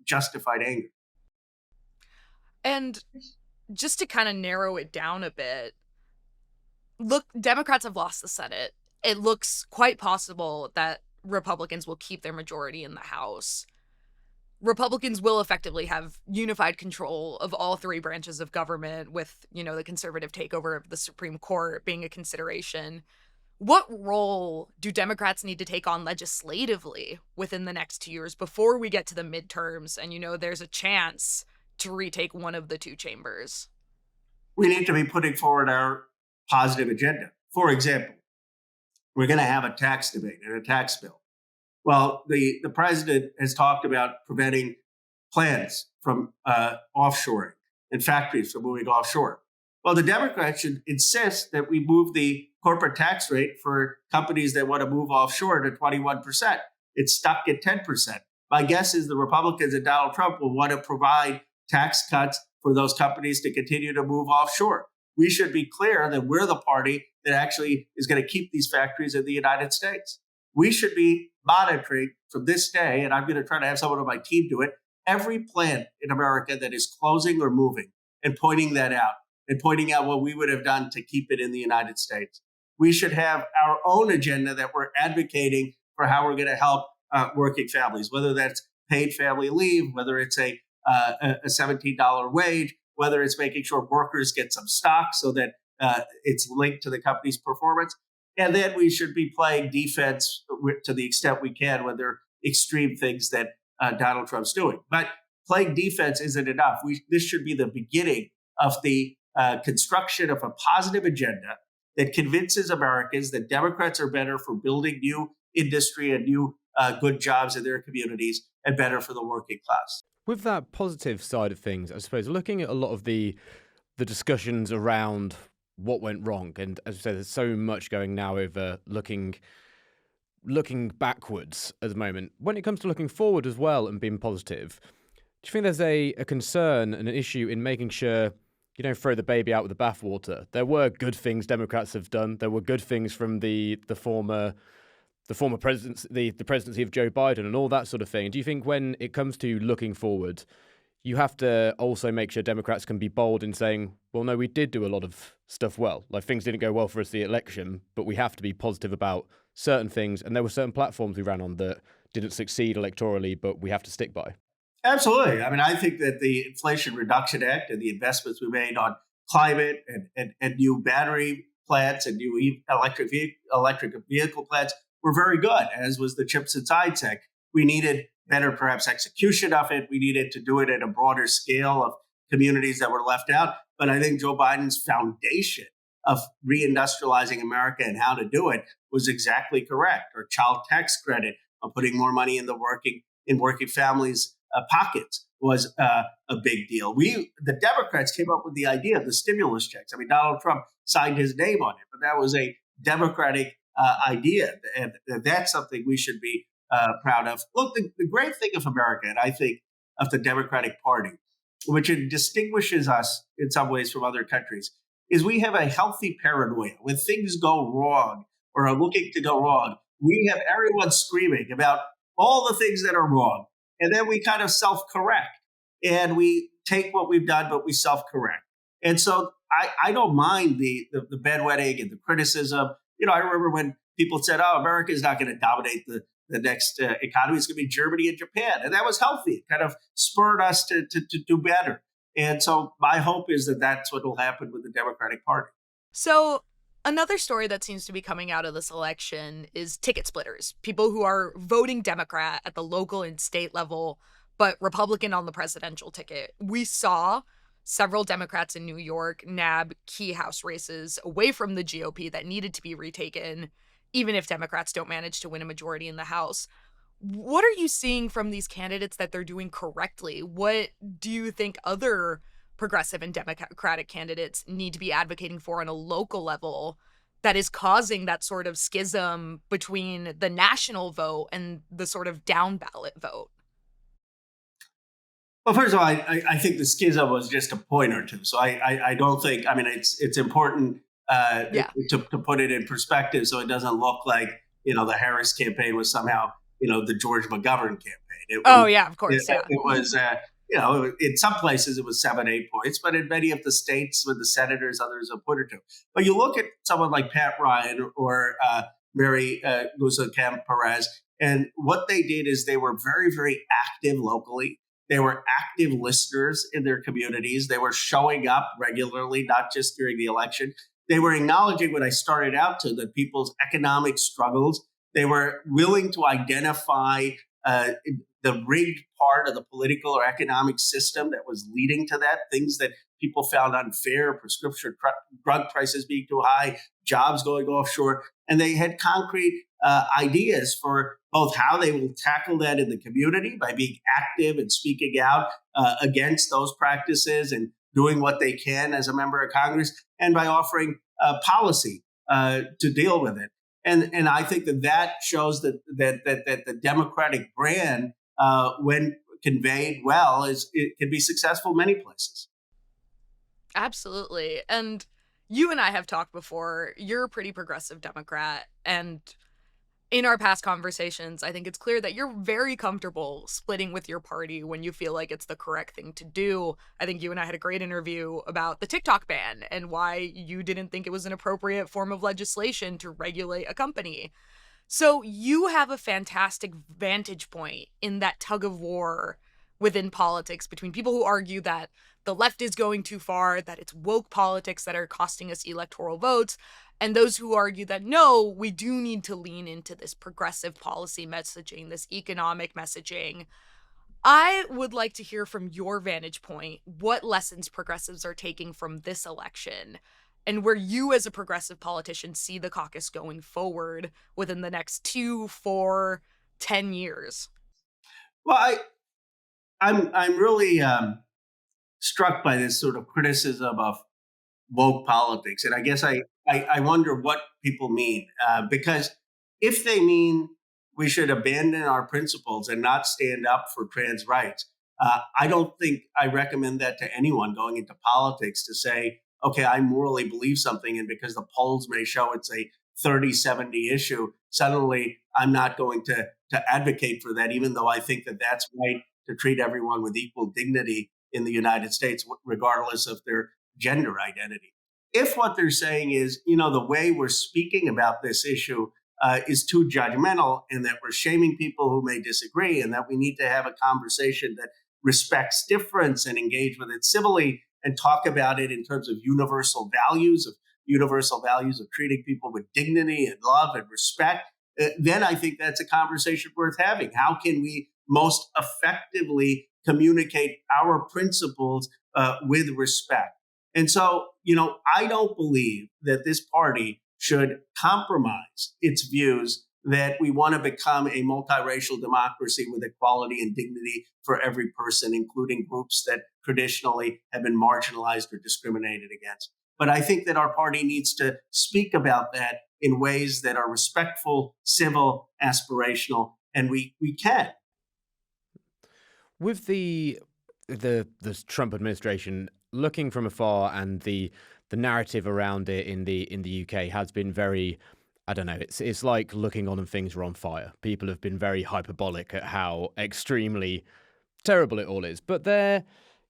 Speaker 4: justified anger.
Speaker 3: And just to kind of narrow it down a bit, Look, Democrats have lost the Senate. It looks quite possible that Republicans will keep their majority in the House. Republicans will effectively have unified control of all three branches of government, with, the conservative takeover of the Supreme Court being a consideration. What role do Democrats need to take on legislatively within the next 2 years before we get to the midterms and, there's a chance to retake one of the two chambers?
Speaker 4: We need to be putting forward our positive agenda. For example, we're going to have a tax debate and a tax bill. Well, the president has talked about preventing plants from offshoring and factories from moving offshore. Well, the Democrats should insist that we move the corporate tax rate for companies that want to move offshore to 21%. It's stuck at 10%. My guess is the Republicans and Donald Trump will want to provide tax cuts for those companies to continue to move offshore. We should be clear that we're the party that actually is going to keep these factories in the United States. We should be monitoring from this day, and I'm going to try to have someone on my team do it, every plant in America that is closing or moving, and pointing that out, and pointing out what we would have done to keep it in the United States. We should have our own agenda that we're advocating for how we're going to help working families, whether that's paid family leave, whether it's a $17 wage, whether it's making sure workers get some stock so that it's linked to the company's performance. And then we should be playing defense to the extent we can when there are extreme things that Donald Trump's doing. But playing defense isn't enough. This should be the beginning of the construction of a positive agenda that convinces Americans that Democrats are better for building new industry and new good jobs in their communities and better for the working class.
Speaker 1: With that positive side of things, I suppose, looking at a lot of the discussions around what went wrong, and as I said, there's so much going now over looking backwards at the moment. When it comes to looking forward as well and being positive, do you think there's a concern and an issue in making sure you don't throw the baby out with the bathwater? There were good things Democrats have done. There were good things from the former presidency, the presidency of Joe Biden and all that sort of thing. Do you think when it comes to looking forward, you have to also make sure Democrats can be bold in saying, well, no, we did do a lot of stuff well. Like, things didn't go well for us the election, but we have to be positive about certain things. And there were certain platforms we ran on that didn't succeed electorally, but we have to stick by.
Speaker 4: Absolutely. I mean, I think that the Inflation Reduction Act and the investments we made on climate and new battery plants and new electric vehicle plants were very good, as was the Chips and Science Act. We needed better, perhaps, execution of it. We needed to do it at a broader scale of communities that were left out. But I think Joe Biden's foundation of reindustrializing America and how to do it was exactly correct. Or child tax credit, or putting more money in working families' pockets was a big deal. The Democrats came up with the idea of the stimulus checks. I mean, Donald Trump signed his name on it, but that was a Democratic idea, and that's something we should be proud of. Look, the great thing of America, and I think of the Democratic Party, which it distinguishes us in some ways from other countries, is we have a healthy paranoia. When things go wrong or are looking to go wrong, we have everyone screaming about all the things that are wrong, and then we kind of self-correct, and we take what we've done, but we self-correct. And so I don't mind the bedwetting and the criticism. I remember when people said, oh, America is not going to dominate the next economy. It's going to be Germany and Japan. And that was healthy. It kind of spurred us to do better. And so my hope is that that's what will happen with the Democratic Party.
Speaker 3: So another story that seems to be coming out of this election is ticket splitters, people who are voting Democrat at the local and state level, but Republican on the presidential ticket. We saw several Democrats in New York nab key House races away from the GOP that needed to be retaken, even if Democrats don't manage to win a majority in the House. What are you seeing from these candidates that they're doing correctly? What do you think other progressive and Democratic candidates need to be advocating for on a local level that is causing that sort of schism between the national vote and the sort of down ballot vote?
Speaker 4: Well, first of all, I think the schism was just a point or two. So I don't think, I mean, it's important to put it in perspective so it doesn't look like, the Harris campaign was somehow, the George McGovern campaign.
Speaker 3: Of course.
Speaker 4: It was in some places it was 7-8 points, but in many of the states with the senators, others a point or two. But you look at someone like Pat Ryan or Mary Guzman Perez, and what they did is they were very, very active locally. They were active listeners in their communities. They were showing up regularly, not just during the election. They were acknowledging what I started out to, that people's economic struggles. They were willing to identify the rigged part of the political or economic system that was leading to that, things that people found unfair, prescription drug prices being too high, jobs going offshore. And they had concrete ideas for both how they will tackle that in the community by being active and speaking out against those practices and doing what they can as a member of Congress, and by offering policy to deal with it. And I think that shows that the Democratic brand, when conveyed well, it can be successful in many places.
Speaker 3: Absolutely. And you and I have talked before. You're a pretty progressive Democrat, and in our past conversations, I think it's clear that you're very comfortable splitting with your party when you feel like it's the correct thing to do. I think you and I had a great interview about the TikTok ban and why you didn't think it was an appropriate form of legislation to regulate a company. So you have a fantastic vantage point in that tug of war within politics between people who argue that the left is going too far, that it's woke politics that are costing us electoral votes, and those who argue that, no, we do need to lean into this progressive policy messaging, this economic messaging. I would like to hear from your vantage point what lessons progressives are taking from this election and where you as a progressive politician see the caucus going forward within the next 2, 4, 10 years.
Speaker 4: Well, I'm really struck by this sort of criticism of woke politics. And I guess I wonder what people mean, because if they mean we should abandon our principles and not stand up for trans rights, I don't think I recommend that to anyone going into politics to say, okay, I morally believe something, and because the polls may show it's a 30-70 issue, suddenly I'm not going to advocate for that, even though I think that that's right to treat everyone with equal dignity in the United States, regardless of their gender identity. If what they're saying is, the way we're speaking about this issue is too judgmental, and that we're shaming people who may disagree, and that we need to have a conversation that respects difference and engage with it civilly and talk about it in terms of universal values of treating people with dignity and love and respect, then I think that's a conversation worth having. How can we most effectively communicate our principles with respect? And so, I don't believe that this party should compromise its views that we want to become a multiracial democracy with equality and dignity for every person, including groups that traditionally have been marginalized or discriminated against. But I think that our party needs to speak about that in ways that are respectful, civil, aspirational, and we can.
Speaker 1: With the Trump administration, looking from afar, and the narrative around it in the UK has been very, I don't know, it's like looking on and things are on fire. People have been very hyperbolic at how extremely terrible it all is. But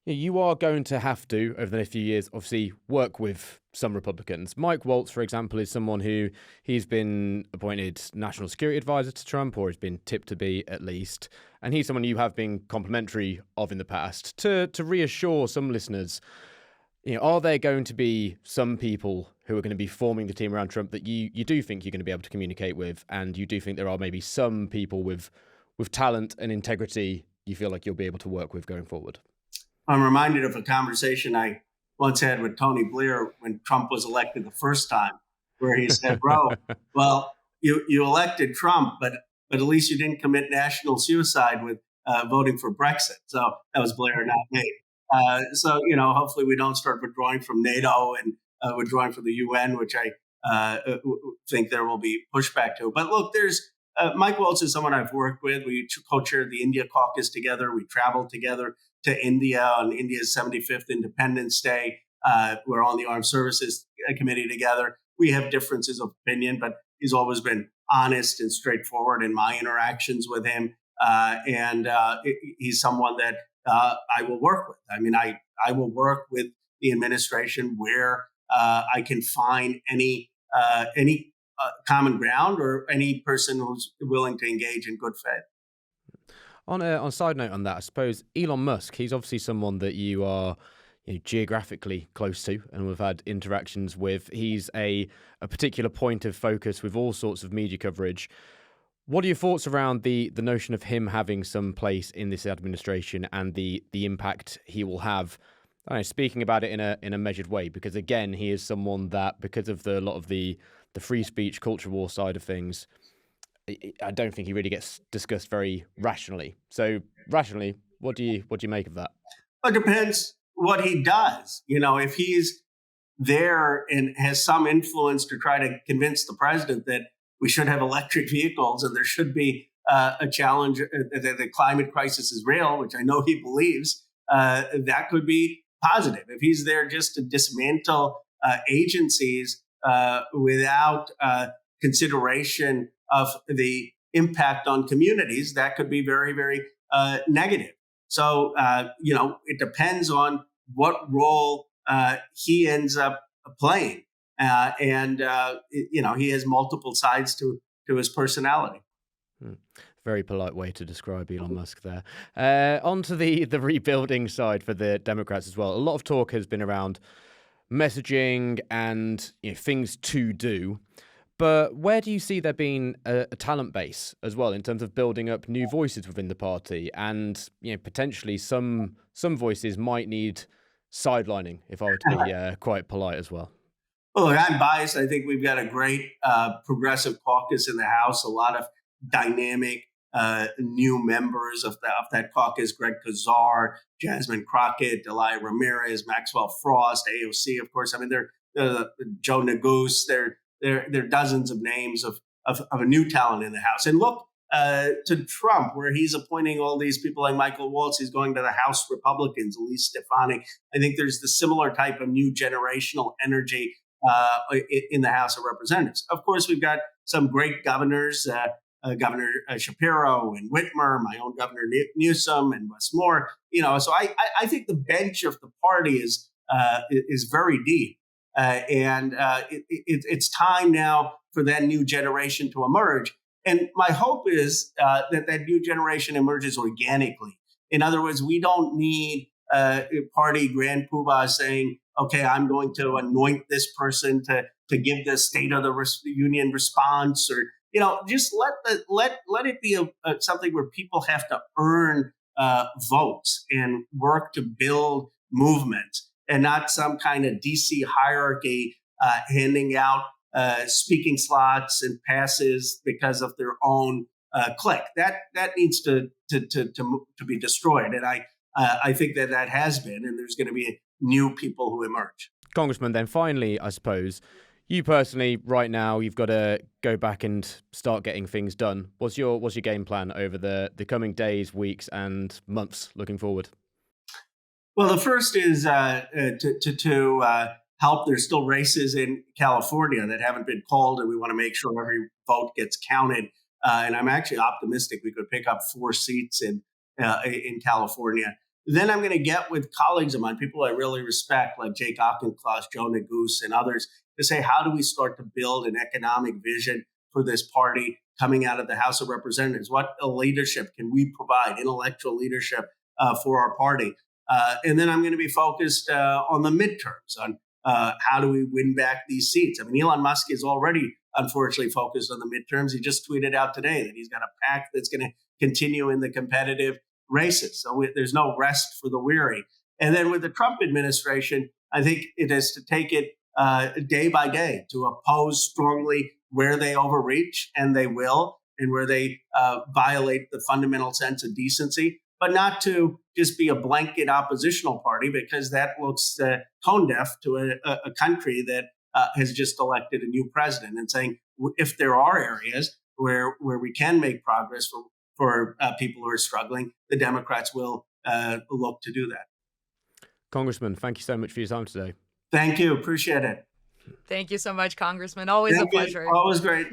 Speaker 1: you are going to have to, over the next few years, obviously work with some Republicans. Mike Waltz, for example, is someone who he's been appointed national security advisor to Trump, or has been tipped to be at least. And he's someone you have been complimentary of in the past. To reassure some listeners, are there going to be some people who are going to be forming the team around Trump that you do think you're going to be able to communicate with, and you do think there are maybe some people with talent and integrity you feel like you'll be able to work with going forward?
Speaker 4: I'm reminded of a conversation I once had with Tony Blair when Trump was elected the first time, where he said, "Bro, well, you elected Trump, but at least you didn't commit national suicide with voting for Brexit." So that was Blair, not me. So hopefully we don't start withdrawing from NATO and withdrawing from the UN, which I think there will be pushback to. But look, there's Mike Waltz is someone I've worked with. We co-chaired the India caucus together. We traveled together to India on India's 75th Independence Day. We're on the Armed Services Committee together. We have differences of opinion, but he's always been honest and straightforward in my interactions with him. And he's someone that I will work with. I mean, I will work with the administration where I can find any common ground or any person who's willing to engage in good faith.
Speaker 1: On a side note on that, I suppose Elon Musk, he's obviously someone that you are geographically close to and we've had interactions with. He's a particular point of focus with all sorts of media coverage. What are your thoughts around the notion of him having some place in this administration and the impact he will have? I don't know, speaking about it in a measured way, because again, he is someone that, because of a lot of the free speech culture war side of things, I don't think he really gets discussed very rationally. So rationally, what do you make of that?
Speaker 4: It depends what he does. If he's there and has some influence to try to convince the president that we should have electric vehicles and there should be a challenge, that the climate crisis is real, which I know he believes, that could be positive. If he's there just to dismantle agencies without consideration of the impact on communities, that could be very, very negative. So, it depends on what role he ends up playing. And he has multiple sides to his personality.
Speaker 1: Very polite way to describe Elon Musk there. On to the rebuilding side for the Democrats as well. A lot of talk has been around messaging and things to do. But where do you see there being a talent base as well in terms of building up new voices within the party? And potentially some voices might need sidelining, if I were to be quite polite as well.
Speaker 4: Well, look, I'm biased. I think we've got a great progressive caucus in the House, a lot of dynamic new members of that caucus: Greg Kazar, Jasmine Crockett, Delia Ramirez, Maxwell Frost, AOC, of course. I mean, they're Joe Neguse. There are dozens of names of a new talent in the House. And look to Trump, where he's appointing all these people like Michael Waltz. He's going to the House Republicans, Elise Stefanik. I think there's the similar type of new generational energy in the House of Representatives. Of course, we've got some great governors, Governor Shapiro and Whitmer, my own Governor Newsom and Wes Moore. So I think the bench of the party is very deep. And it's time now for that new generation to emerge. And my hope is that new generation emerges organically. In other words, we don't need party grand poobah saying, okay, I'm going to anoint this person to give the State of the Union response, or just let it be something where people have to earn votes and work to build movement, and not some kind of DC hierarchy handing out speaking slots and passes because of their own clique. That needs to be destroyed, and I think that has been, and there's going to be new people who emerge.
Speaker 1: Congressman, then finally, I suppose, you personally, right now, you've got to go back and start getting things done. What's your game plan over the coming days, weeks, and months looking forward?
Speaker 4: Well, the first is to help. There's still races in California that haven't been called, and we want to make sure every vote gets counted. And I'm actually optimistic we could pick up 4 seats in California. Then I'm going to get with colleagues of mine, people I really respect, like Jake Auchincloss, Joe Neguse, and others, to say, how do we start to build an economic vision for this party coming out of the House of Representatives? What leadership can we provide, intellectual leadership for our party? And then I'm going to be focused on the midterms, on how do we win back these seats? I mean, Elon Musk is already, unfortunately, focused on the midterms. He just tweeted out today that he's got a pack that's going to continue in the competitive races. So there's no rest for the weary. And then with the Trump administration, I think it is to take it day by day, to oppose strongly where they overreach, and they will, and where they violate the fundamental sense of decency, but not to just be a blanket oppositional party, because that looks tone deaf to a country that has just elected a new president, and saying, if there are areas where we can make progress for people who are struggling, the Democrats will look to do that.
Speaker 1: Congressman, thank you so much for your time today.
Speaker 4: Thank you. Appreciate it.
Speaker 3: Thank you so much, Congressman. Always a pleasure.
Speaker 4: Always great.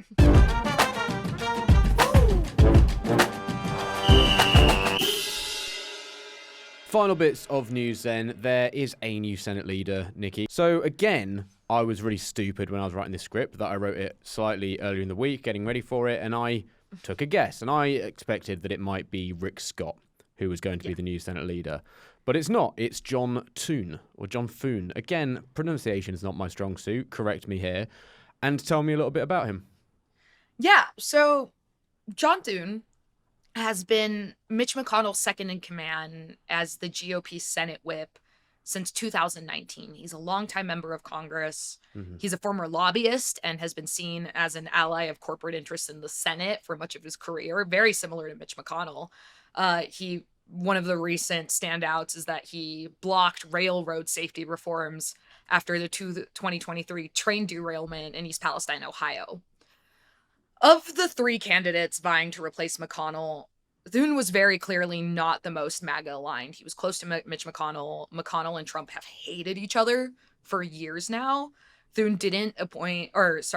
Speaker 1: Final bits of news then. There is a new Senate leader, Nikki. So again, I was really stupid when I was writing this script, that I wrote it slightly earlier in the week, getting ready for it, and I took a guess, and I expected that it might be Rick Scott who was going to be the new Senate leader. But it's not. It's John Thune, or John Thune. Again, pronunciation is not my strong suit. Correct me here. And tell me a little bit about him.
Speaker 3: Yeah, so John Thune has been Mitch McConnell's second in command as the GOP Senate whip since 2019. He's a longtime member of Congress. He's a former lobbyist and has been seen as an ally of corporate interests in the Senate for much of his career, very similar to Mitch McConnell. One of the recent standouts is that he blocked railroad safety reforms after the 2023 train derailment in East Palestine, Ohio. Of the three candidates vying to replace McConnell, Thune was very clearly not the most MAGA aligned. He was close to Mitch McConnell. McConnell and Trump have hated each other for years now. Thune didn't endorse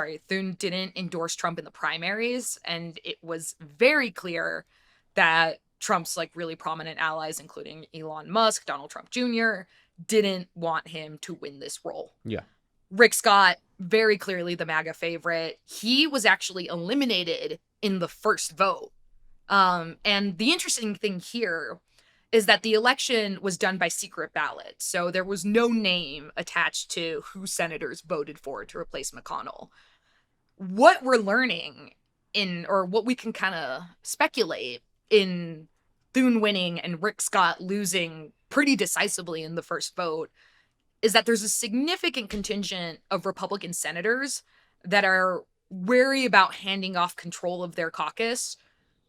Speaker 3: Trump in the primaries, and it was very clear that Trump's really prominent allies, including Elon Musk, Donald Trump Jr., didn't want him to win this role.
Speaker 1: Yeah.
Speaker 3: Rick Scott, very clearly the MAGA favorite. He was actually eliminated in the first vote. And the interesting thing here is that the election was done by secret ballot. So there was no name attached to who senators voted for to replace McConnell. What we're learning or what we can kind of speculate in Thune winning and Rick Scott losing pretty decisively in the first vote is that there's a significant contingent of Republican senators that are wary about handing off control of their caucus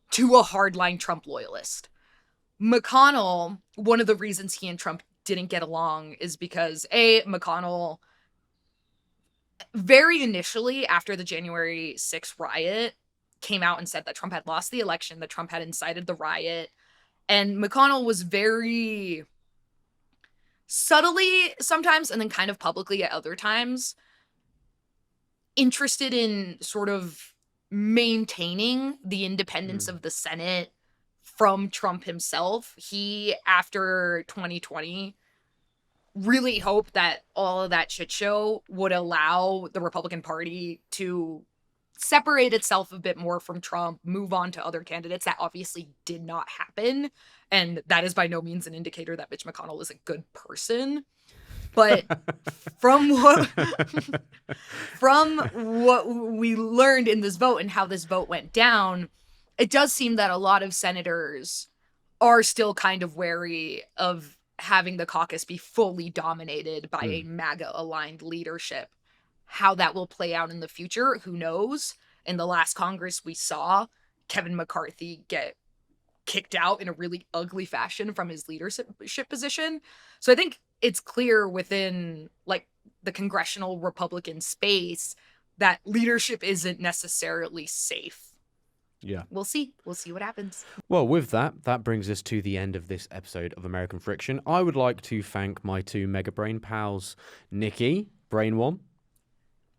Speaker 3: to a hardline Trump loyalist. McConnell, one of the reasons he and Trump didn't get along is because, McConnell, very initially after the January 6th riot, came out and said that Trump had lost the election, that Trump had incited the riot. And McConnell was very subtly sometimes, and then kind of publicly at other times, interested in sort of maintaining the independence of the Senate from Trump himself. He, after 2020, really hoped that all of that shit show would allow the Republican Party to separate itself a bit more from Trump, move on to other candidates. That obviously did not happen. And that is by no means an indicator that Mitch McConnell is a good person. But from what we learned in this vote and how this vote went down, it does seem that a lot of senators are still kind of wary of having the caucus be fully dominated by a MAGA-aligned leadership. How that will play out in the future, who knows? In the last Congress, we saw Kevin McCarthy get kicked out in a really ugly fashion from his leadership position. So I think it's clear within the congressional Republican space that leadership isn't necessarily safe.
Speaker 1: Yeah.
Speaker 3: We'll see. We'll see what happens.
Speaker 1: Well, with that brings us to the end of this episode of American Friction. I would like to thank my two Mega Brain pals, Nikki, Brain 1.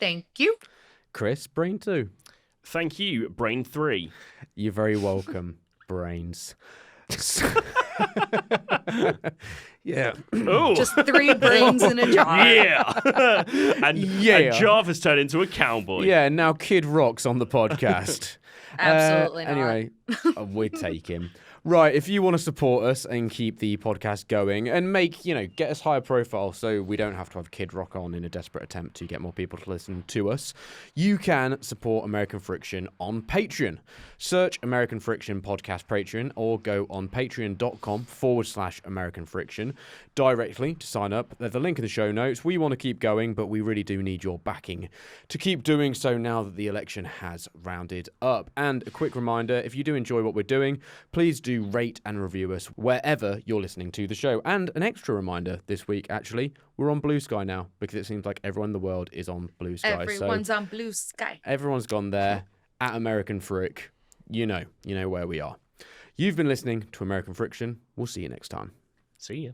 Speaker 3: Thank you.
Speaker 1: Chris, Brain 2.
Speaker 2: Thank you, Brain 3.
Speaker 1: You're very welcome, Brains. Yeah.
Speaker 2: Oh.
Speaker 3: Just 3 brains in a jar.
Speaker 2: Yeah. and Jarvis turned into a cowboy.
Speaker 1: Yeah, now Kid Rock's on the podcast.
Speaker 3: Absolutely not.
Speaker 1: Anyway, we'd take him. Right, if you want to support us and keep the podcast going and get us higher profile so we don't have to have Kid Rock on in a desperate attempt to get more people to listen to us, you can support American Friction on Patreon. Search American Friction Podcast Patreon or go on patreon.com/American Friction directly to sign up. There's a link in the show notes. We want to keep going, but we really do need your backing to keep doing so now that the election has rounded up. And a quick reminder, if you do enjoy what we're doing, please do rate and review us wherever you're listening to the show. And an extra reminder this week, actually, we're on Blue Sky now because it seems like everyone in the world is on Blue Sky.
Speaker 3: Everyone's on Blue Sky.
Speaker 1: Everyone's gone there at American Frick. You know where we are. You've been listening to American Friction. We'll see you next time.
Speaker 2: See ya.